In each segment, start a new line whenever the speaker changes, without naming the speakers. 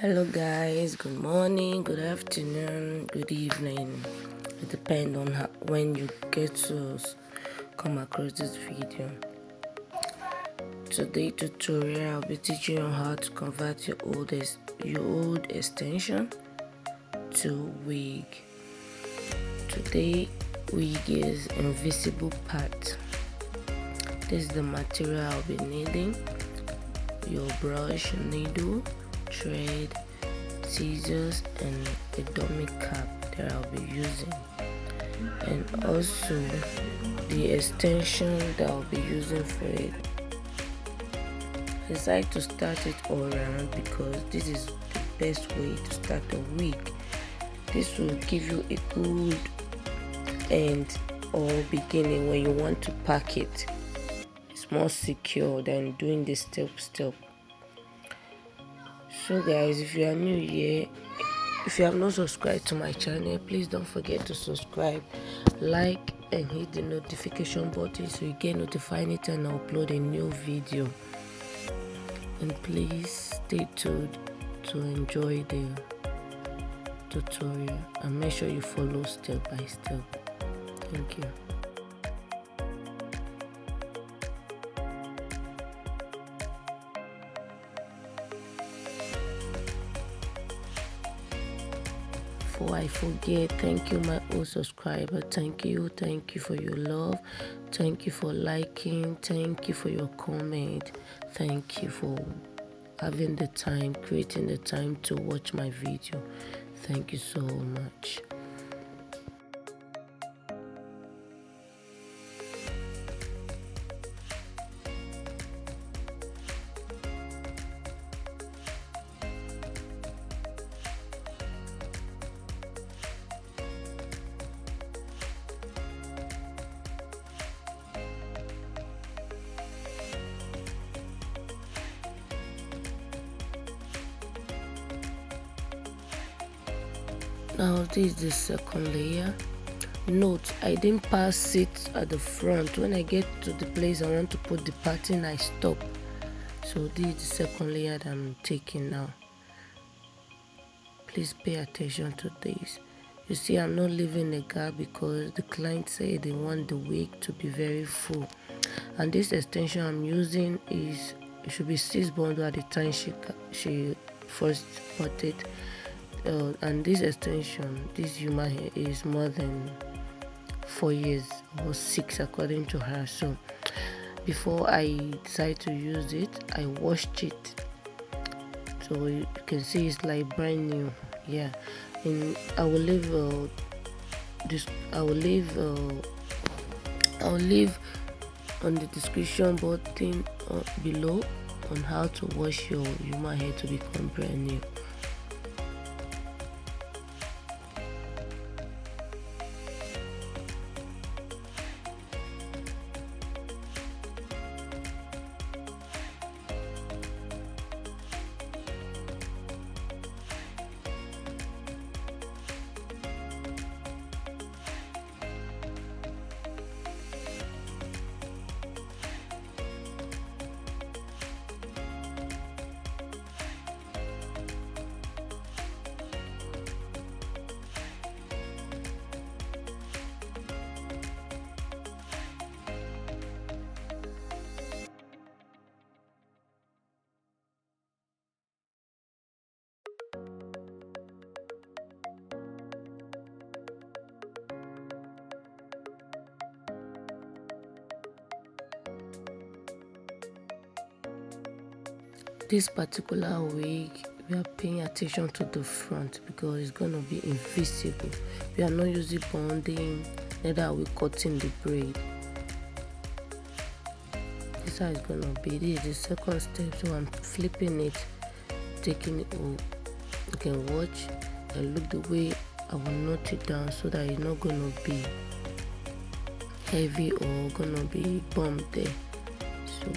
Hello guys, good morning, good afternoon, good evening. It depends on when you get to come across this video. Today tutorial I'll be teaching you how to convert your old extension to wig. Today wig is invisible part. This is the material I'll be needing: your brush, needle, thread, scissors, and a dummy cap that I'll be using, and also the extension that I'll be using for it. I decided to start it all around because this is the best way to start a wig. This will give you a good end or beginning when you want to pack it. It's more secure than doing this step. So guys, if you are new here, if you have not subscribed to my channel, please don't forget to subscribe, like, and hit the notification button so you get notified anytime I upload a new video. And please stay tuned to enjoy the tutorial and make sure you follow step by step. Thank you. Before I forget, thank you my old subscriber. Thank you for your love. Thank you for liking. Thank you for your comment. Thank you for having the time, creating the time to watch my video. Thank you so much. Now this is the second layer. Note, I didn't pass it at the front. When I get to the place I want to put the pattern, I stop. So this is the second layer that I'm taking now. Please pay attention to this. You see, I'm not leaving a gap because the client said they want the wig to be very full. And this extension I'm using it should be 6 bundle at the time she first bought it. And this extension, this human hair, is more than 4 years or 6 according to her. So before I decided to use it, I washed it, so you can see it's like brand new. Yeah, and I will leave on the description button below on how to wash your human hair to become brand new. This particular wig, we are paying attention to the front because it's going to be invisible. We are not using bonding, neither are we cutting the braid. This is how it's going to be. This is the second step, so I'm flipping it, taking it out. You can watch and look the way I will knot it down so that it's not going to be heavy or going to be bumped there. So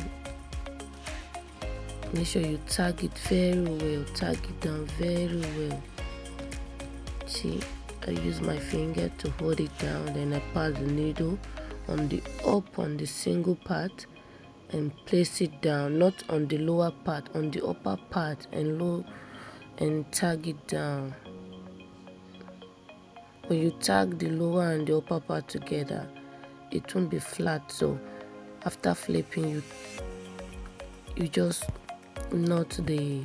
make sure you tag it very well, tag it down very well. See, I use my finger to hold it down, then I pass the needle on the single part and place it down, not on the lower part, on the upper part and low and tag it down. When you tag the lower and the upper part together, it won't be flat, so after flipping, you just knot the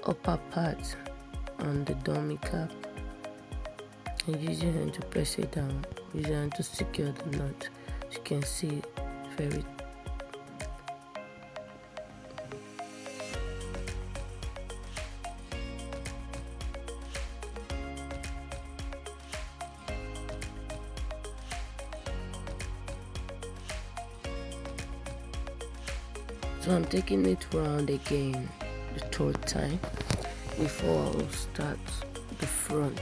upper part on the dummy cap and use your hand to press it down. Use your hand to secure the knot. As you can see, very so I'm taking it round again the third time before I'll start the front.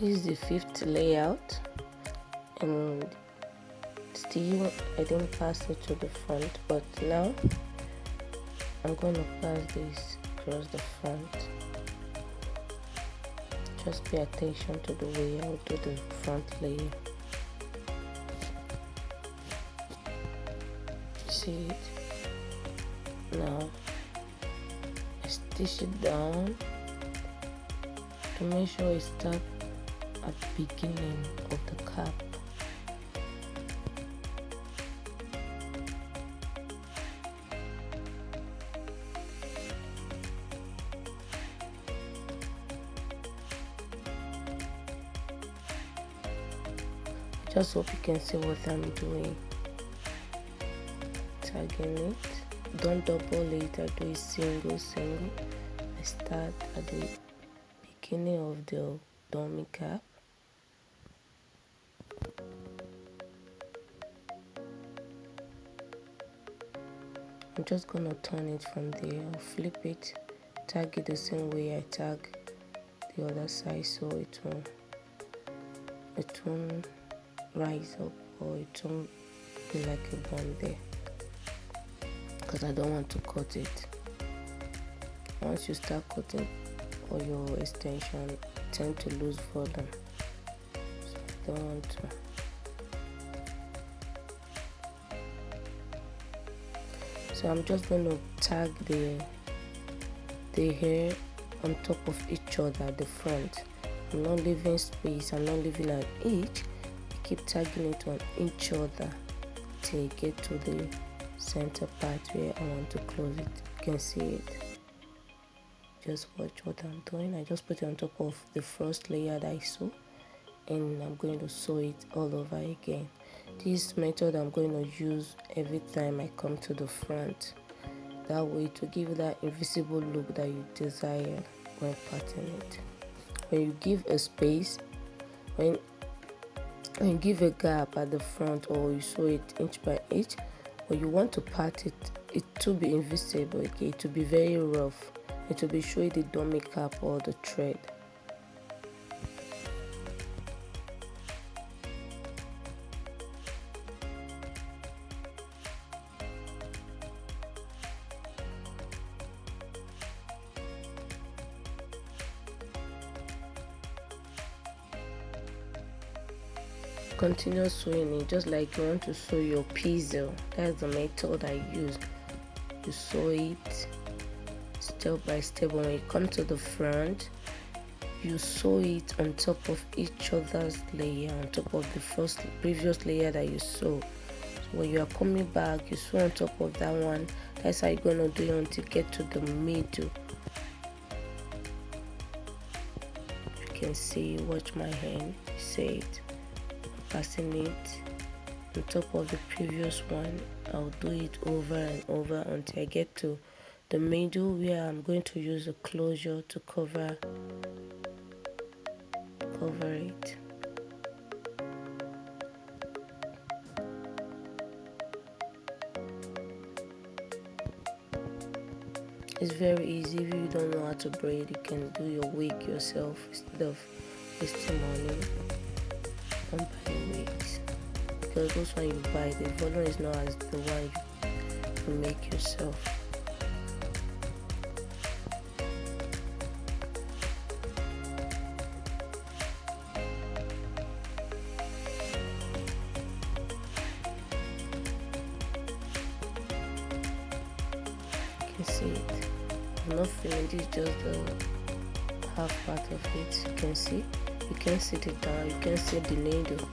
This is the fifth layout, and still I didn't pass it to the front, but now I'm going to pass this across the front. Just pay attention to the way I'll do the front layer. See it? Now I stitch it down to make sure it starts at the beginning of the cap. Just hope you can see what I'm doing. Tagging it. Don't double it. I do it single. I start at the beginning of the dummy cap. I'm just gonna turn it from there. I'll flip it, tag it the same way I tag the other side, so it won't rise up or it won't be like a bun there, because I don't want to cut it. Once you start cutting or your extension, tend to lose volume, so I don't want to. So I'm just going to tag the hair on top of each other at the front. I'm not leaving space, I'm not leaving an inch. I keep tagging it on each other till you get to the center part where I want to close it. You can see it. Just watch what I'm doing. I just put it on top of the first layer that I sew, and I'm going to sew it all over again. This method I'm going to use every time I come to the front. That way, to give you that invisible look that you desire when parting it. When you give a space, when you give a gap at the front, or you sew it inch by inch, or you want to part it to be invisible, okay, it will be very rough. It will be showing the dummy cap or the thread. Continue sewing it just like you want to sew your piezel. That's the method I use. You sew it step by step. When you come to the front, you sew it on top of each other's layer, on top of the previous layer that you sew. So when you are coming back, you sew on top of that one. That's how you're gonna do it until you get to the middle. You can see, watch my hand, see it. Passing it on top of the previous one. I'll do it over and over until I get to the middle, where I'm going to use a closure to cover it. It's very easy. If you don't know how to braid, you can do your wig yourself instead of wasting money on buying wigs, because those one you buy, the volume is not as the one you make yourself. You can see it. I'm not finished. This is just the half part of it. You can see. You can see the down. You can see the needle.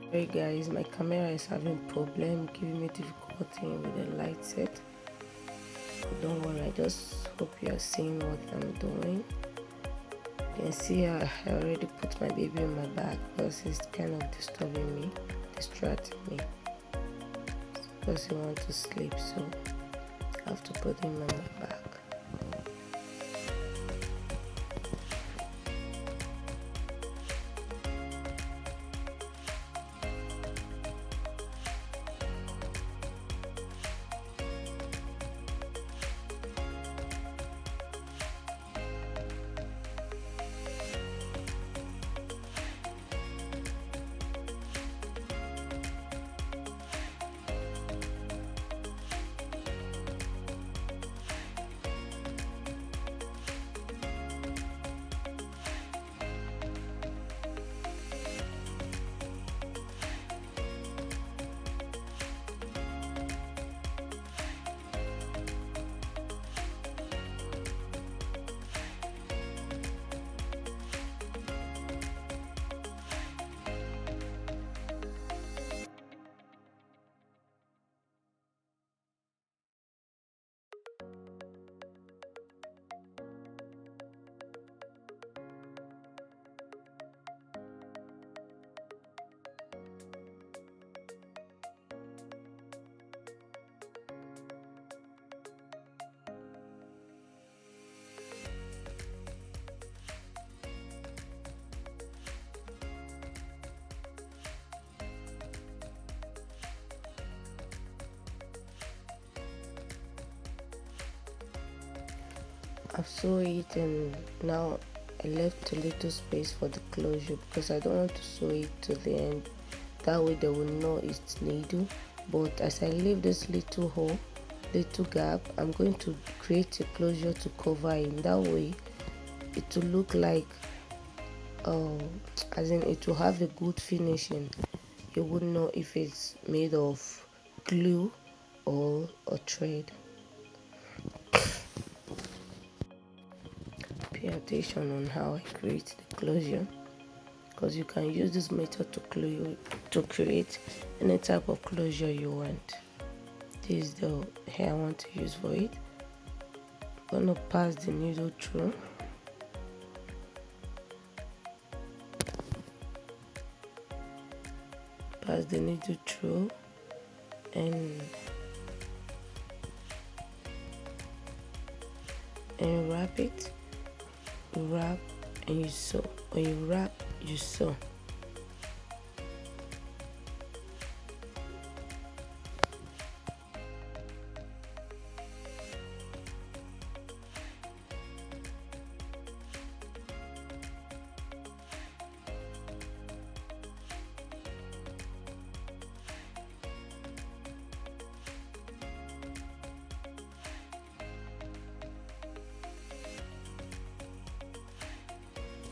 Hey guys, my camera is having problem, giving me difficulty with the light set. Don't worry, I just hope you are seeing what I'm doing. You can see I already put my baby on my back because it's kind of disturbing me, distracting me, because he wants to sleep, so I have to put him on my back. I've sewed it and now I left a little space for the closure because I don't want to sew it to the end. That way they will know it's needle. But as I leave this little hole, little gap, I'm going to create a closure to cover it. That way it will look like, as in it will have a good finishing. You wouldn't know if it's made of glue or a thread. Pay attention on how I create the closure, because you can use this method to create any type of closure you want. This is the hair I want to use for it. I'm gonna pass the needle through. Pass the needle through and wrap it. Wrap and you sew. When you wrap, you sew.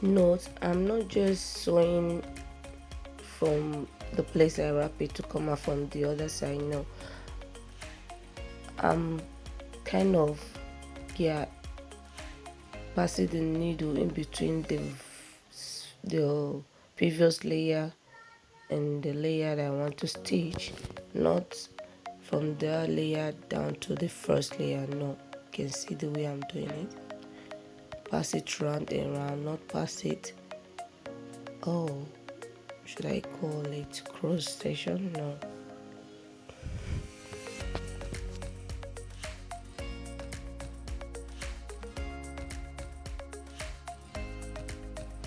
Note, I'm not just sewing from the place I wrap it to come out from the other side. No, I'm kind of passing the needle in between the previous layer and the layer that I want to stitch, not from the layer down to the first layer. No, you can see the way I'm doing it. Pass it round and round, not pass it, should I call it cross section? No.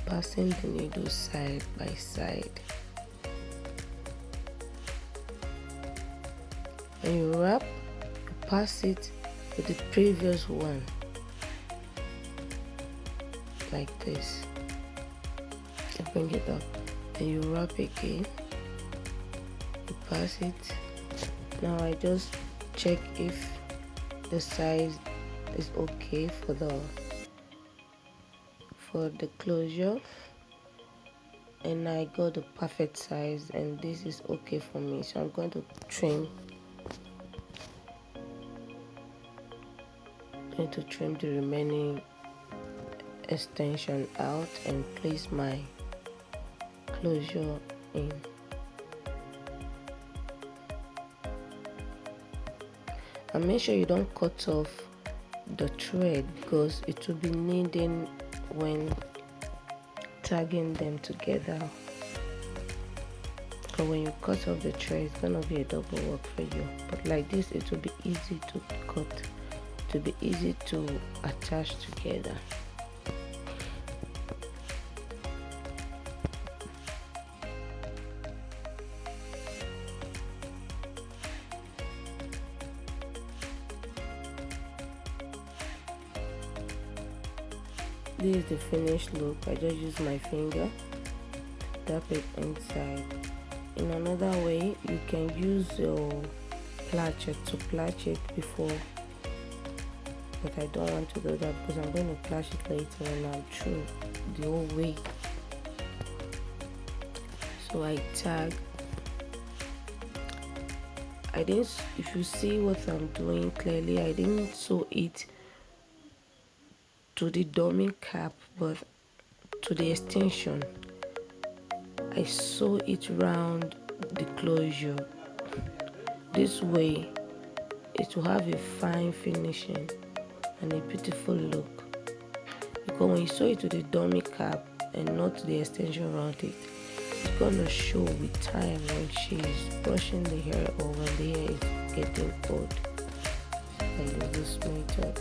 Passing the needle side by side. When you wrap, you pass it with the previous one, like this. You bring it up, then you wrap again, you pass it. Now I just check if the size is okay for the closure, and I got the perfect size, and this is okay for me, so I'm going to trim the remaining extension out and place my closure in. And make sure you don't cut off the thread because it will be needing when tagging them together. But when you cut off the thread, it's gonna be a double work for you. But like this, it will be easy to cut, to be easy to attach together. This is the finished look. I just use my finger to tap it inside. In another way, you can use your plachet to platch it before, but I don't want to do that because I'm going to platch it later when I'm through the whole way. So I tag. I didn't, if you see what I'm doing clearly, I didn't sew it to the dummy cap but to the extension. I sew it round the closure. This way it will have a fine finishing and a beautiful look, because when you sew it to the dummy cap and not to the extension around it, it's gonna show with time when she's brushing the hair or when the hair is getting old. I use this method.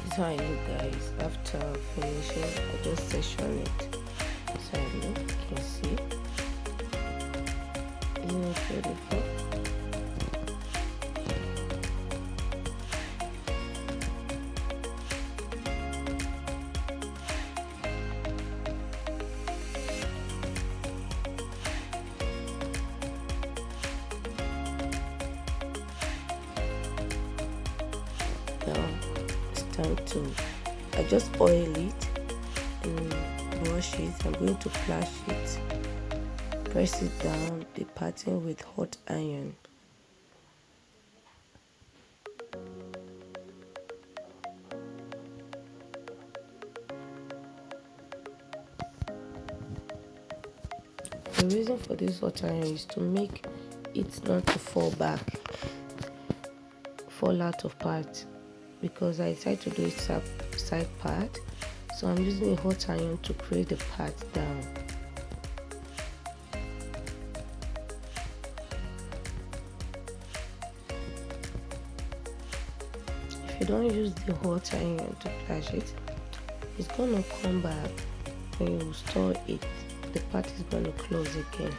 This is how I look, guys. After finishing, I just section it. So I look, you can see. Isn't it beautiful? Now it's time to, I just oil it and brush it. I'm going to flash it, press it down the pattern with hot iron. The reason for this hot iron is to make it not to fall out of part, because I decided to do it side part, so I'm using a hot iron to create the part down. If you don't use the hot iron to flash it, it's gonna come back when you store it. The part is gonna close again.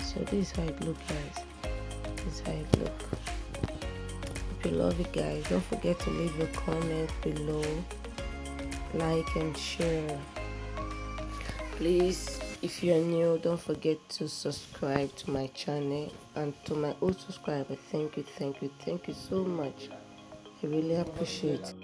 So this is how it looks, guys. This is how it looks. If you love it, guys, don't forget to leave your comment below, like and share. Please, if you're new, don't forget to subscribe to my channel, and to my old subscriber, thank you so much. I really appreciate it.